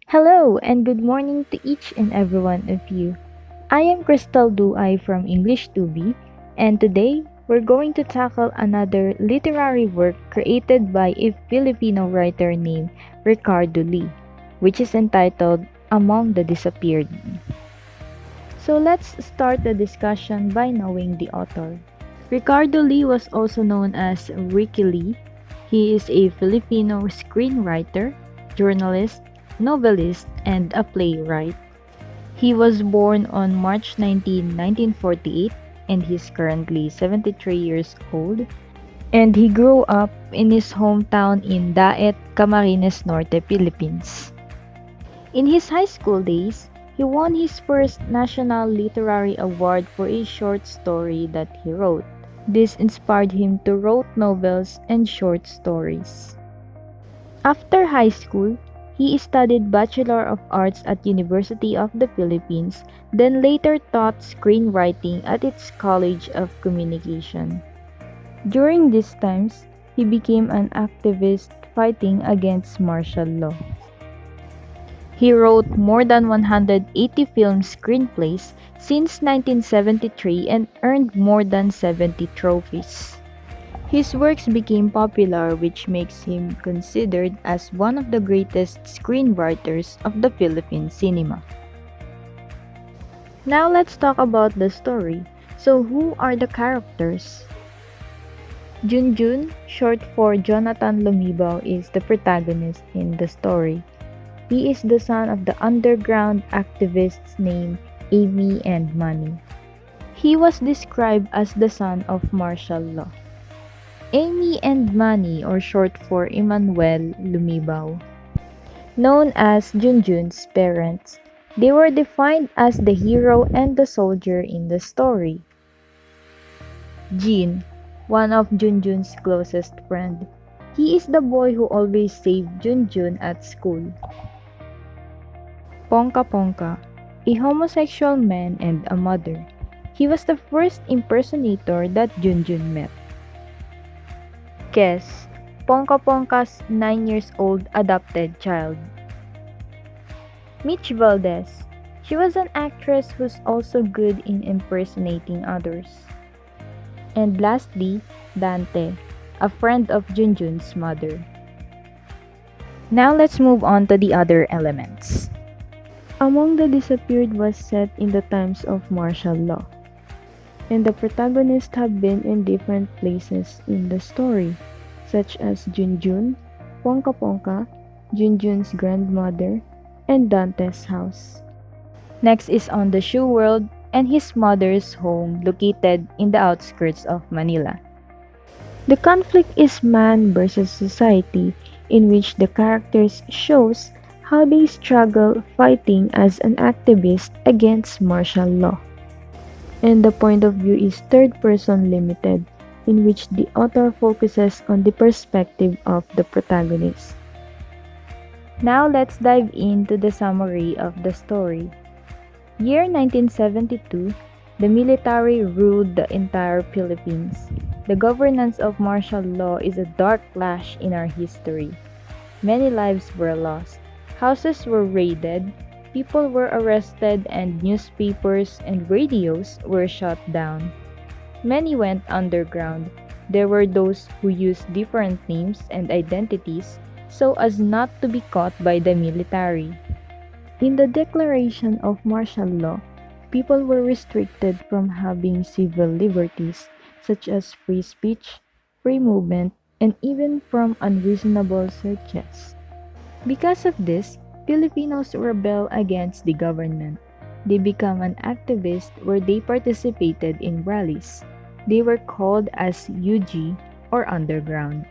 Hello and good morning to each and every one of you. I am Crystal Duay from English 2B, and today we're going to tackle another literary work created by a Filipino writer named Ricardo Lee, which is entitled Among the Disappeared. So let's start the discussion by knowing the author. Ricardo Lee was also known as Ricky Lee. He is a Filipino screenwriter, journalist, novelist, and a playwright. He was born on March 19, 1948, and he's currently 73 years old. And he grew up in his hometown in Daet, Camarines Norte, Philippines. In his high school days, he won his first National Literary Award for a short story that he wrote. This inspired him to write novels and short stories. After high school, he studied Bachelor of Arts at University of the Philippines, then later taught screenwriting at its College of Communication. During these times, he became an activist fighting against martial law. He wrote more than 180 film screenplays since 1973 and earned more than 70 trophies. His works became popular, which makes him considered as one of the greatest screenwriters of the Philippine cinema. Now let's talk about the story. So who are the characters? Junjun, short for Jonathan Lumibao, is the protagonist in the story. He is the son of the underground activists named Amy and Manny. He was described as the son of martial law. Amy and Manny, or short for Emmanuel Lumibao, known as Junjun's parents, they were defined as the hero and the soldier in the story. Jin, one of Junjun's closest friend, he is the boy who always saved Junjun at school. Pongka Pongka, a homosexual man and a mother. He was the first impersonator that Junjun met. Kes, Pongka Pongka's 9 years old adopted child. Mitch Valdez, she was an actress who's also good in impersonating others. And lastly, Dante, a friend of Junjun's mother. Now let's move on to the other elements. Among the Disappeared was set in the times of martial law, and the protagonists have been in different places in the story, such as Junjun, Pongka Pongka, Junjun's grandmother, and Dante's house. Next is on the Shoe World and his mother's home located in the outskirts of Manila. The conflict is man versus society, in which the characters shows how they struggle fighting as an activist against martial law. And the point of view is third person limited, in which the author focuses on the perspective of the protagonist. Now let's dive into the summary of the story. Year 1972, the military ruled the entire Philippines. The governance of martial law is a dark flash in our history. Many lives were lost. Houses were raided, people were arrested, and newspapers and radios were shut down. Many went underground. There were those who used different names and identities so as not to be caught by the military. In the declaration of martial law, people were restricted from having civil liberties such as free speech, free movement, and even from unreasonable searches. Because of this, Filipinos rebel against the government. They become an activist where they participated in rallies. They were called as UG or underground.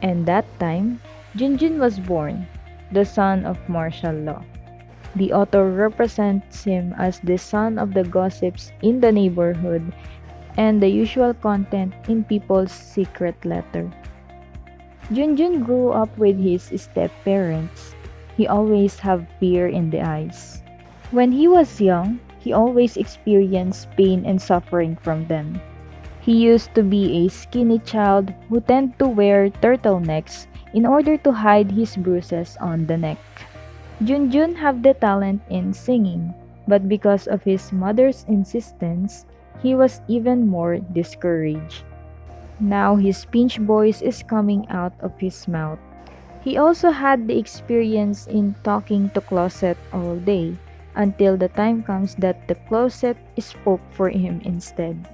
And that time, Junjun was born, the son of martial law. The author represents him as the son of the gossips in the neighborhood and the usual content in people's secret letter. Junjun grew up with his step-parents. He always had fear in the eyes. When he was young, he always experienced pain and suffering from them. He used to be a skinny child who tended to wear turtlenecks in order to hide his bruises on the neck. Junjun had the talent in singing, but because of his mother's insistence, he was even more discouraged. Now his pinch voice is coming out of his mouth. He also had the experience in talking to closet all day, until the time comes that the closet spoke for him instead.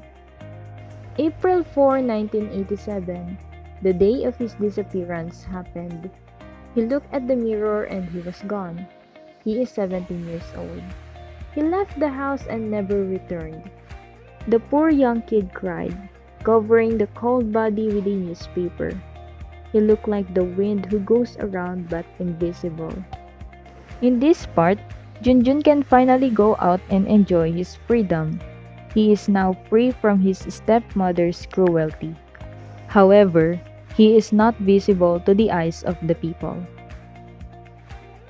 April 4, 1987, the day of his disappearance happened. He looked at the mirror and he was gone. He is 17 years old. He left the house and never returned. The poor young kid cried, covering the cold body with a newspaper. He looked like the wind who goes around but invisible. In this part, Junjun can finally go out and enjoy his freedom. He is now free from his stepmother's cruelty. However, he is not visible to the eyes of the people.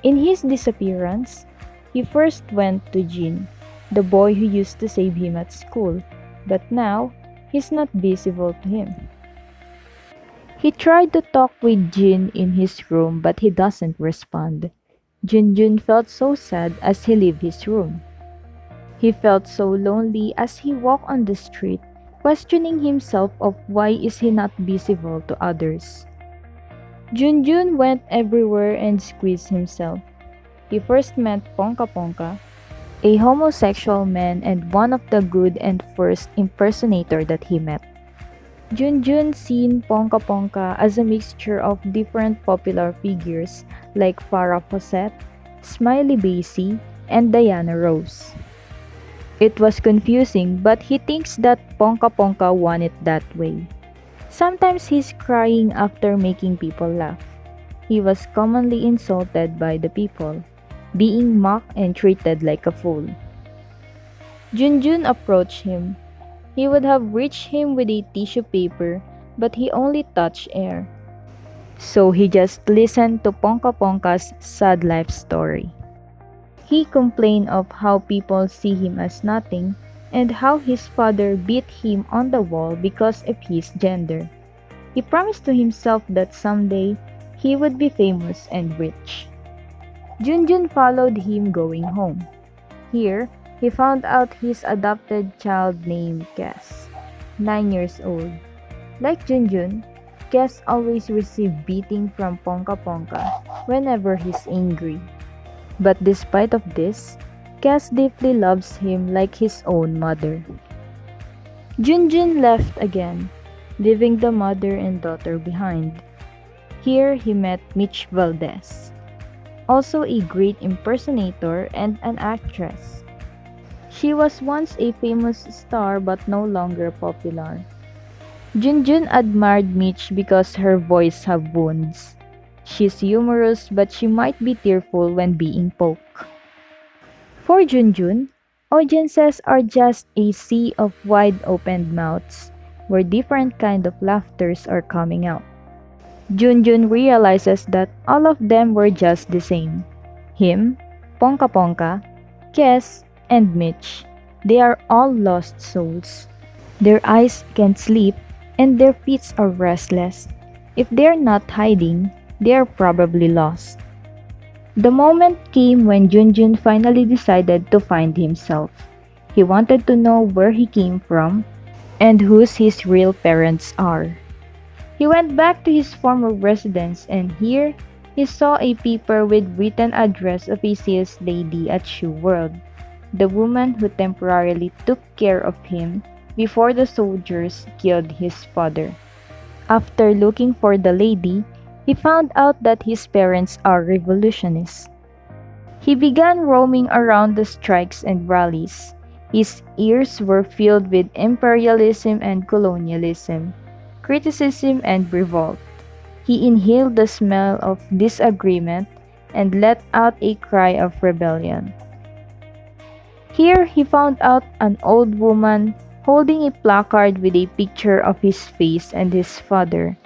In his disappearance, he first went to Jin, the boy who used to save him at school, but now he's not visible to him. He tried to talk with Jin in his room but he doesn't respond. Junjun felt so sad as he left his room. He felt so lonely as he walked on the street, questioning himself of why is he not visible to others. Junjun went everywhere and squeezed himself. He first met Ponka Ponka, a homosexual man and one of the good and first impersonator that he met. Junjun seen Ponka Ponka as a mixture of different popular figures like Farrah Fawcett, Smiley Bassey, and Diana Ross. It was confusing, but he thinks that Ponka Ponka won it that way. Sometimes he's crying after making people laugh. He was commonly insulted by the people, being mocked and treated like a fool. Junjun approached him. He would have reached him with a tissue paper, but he only touched air. So he just listened to Ponka Ponka's sad life story. He complained of how people see him as nothing and how his father beat him on the wall because of his gender. He promised to himself that someday he would be famous and rich. Junjun followed him going home. Here, he found out his adopted child named Kes, 9 years old. Like Junjun, Kes always received beating from Ponka Ponka whenever he's angry. But despite of this, Kes deeply loves him like his own mother. Junjun left again, leaving the mother and daughter behind. Here he met Mitch Valdez, also a great impersonator and an actress. She was once a famous star but no longer popular. Junjun admired Mitch because her voice have wounds. She's humorous but she might be tearful when being poked. For Junjun, audiences are just a sea of wide-opened mouths where different kind of laughters are coming out. Junjun realizes that all of them were just the same. Him, Ponka Ponka, Kes, and Mitch. They are all lost souls. Their eyes can't sleep and their feet are restless. If they're not hiding, they are probably lost. The moment came when Junjun finally decided to find himself. He wanted to know where he came from and whose his real parents are. He went back to his former residence and here he saw a paper with written address of a sales lady at Shoe World, the woman who temporarily took care of him before the soldiers killed his father. After looking for the lady, he found out that his parents are revolutionists. He began roaming around the strikes and rallies. His ears were filled with imperialism and colonialism, criticism and revolt. He inhaled the smell of disagreement and let out a cry of rebellion. Here he found out an old woman holding a placard with a picture of his face and his father.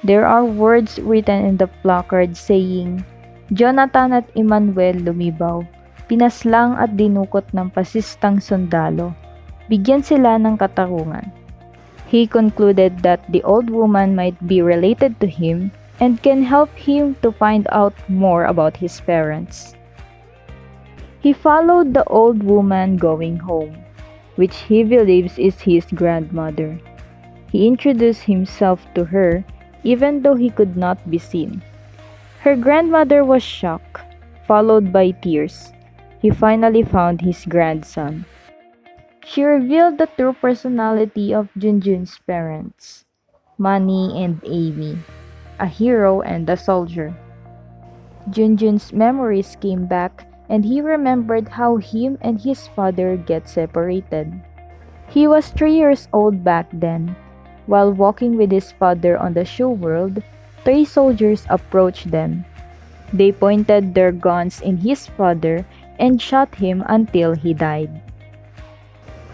There are words written in the placard saying, Jonathan at Emmanuel lumibaw, pinaslang at dinukot ng pasistang sundalo, bigyan sila ng katarungan. He concluded that the old woman might be related to him and can help him to find out more about his parents. He followed the old woman going home, which he believes is his grandmother. He introduced himself to her even though he could not be seen. Her grandmother was shocked, followed by tears. He finally found his grandson. She revealed the true personality of Junjun's parents, Manny and Amy, a hero and a soldier. Junjun's memories came back and he remembered how him and his father get separated. He was 3 years old back then. While walking with his father on the show world, 3 soldiers approached them. They pointed their guns in his father and shot him until he died.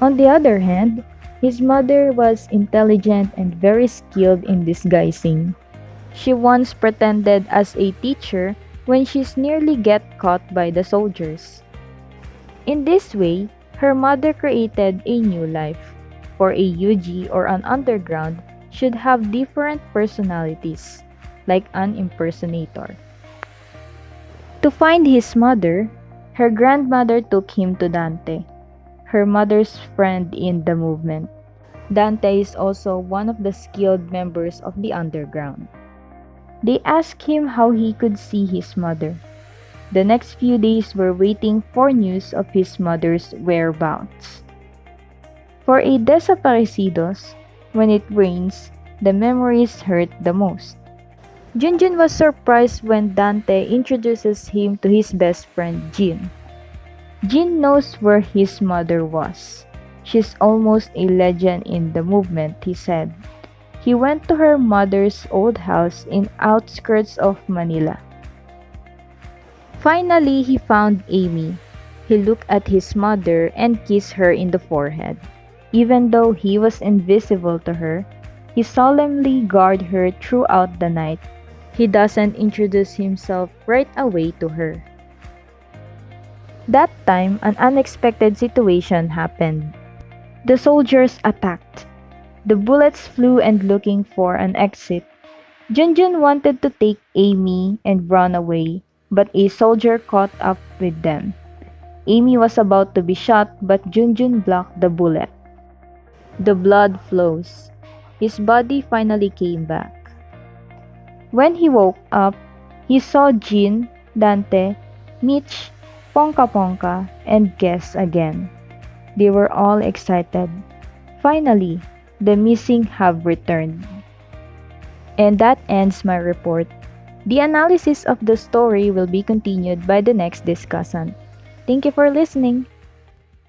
On the other hand, his mother was intelligent and very skilled in disguising. She once pretended as a teacher when she's nearly get caught by the soldiers. In this way, her mother created a new life, for a UG or an underground should have different personalities, like an impersonator. To find his mother, her grandmother took him to Dante, her mother's friend in the movement. Dante is also one of the skilled members of the underground. They asked him how he could see his mother. The next few days were waiting for news of his mother's whereabouts. For a desaparecidos, when it rains, the memories hurt the most. Junjun was surprised when Dante introduces him to his best friend Jin. Jin knows where his mother was. She's almost a legend in the movement, he said. He went to her mother's old house in outskirts of Manila. Finally, he found Amy. He looked at his mother and kissed her in the forehead. Even though he was invisible to her, he solemnly guarded her throughout the night. He doesn't introduce himself right away to her. That time, an unexpected situation happened. The soldiers attacked. The bullets flew and looking for an exit. Junjun wanted to take Amy and run away, but a soldier caught up with them. Amy was about to be shot, but Junjun blocked the bullet. The blood flows. His body finally came back. When he woke up, he saw Jin, Dante, Mitch, Ponka Ponka, and Guess again. They were all excited. Finally, the missing have returned. And that ends my report. The analysis of the story will be continued by the next discussant. Thank you for listening.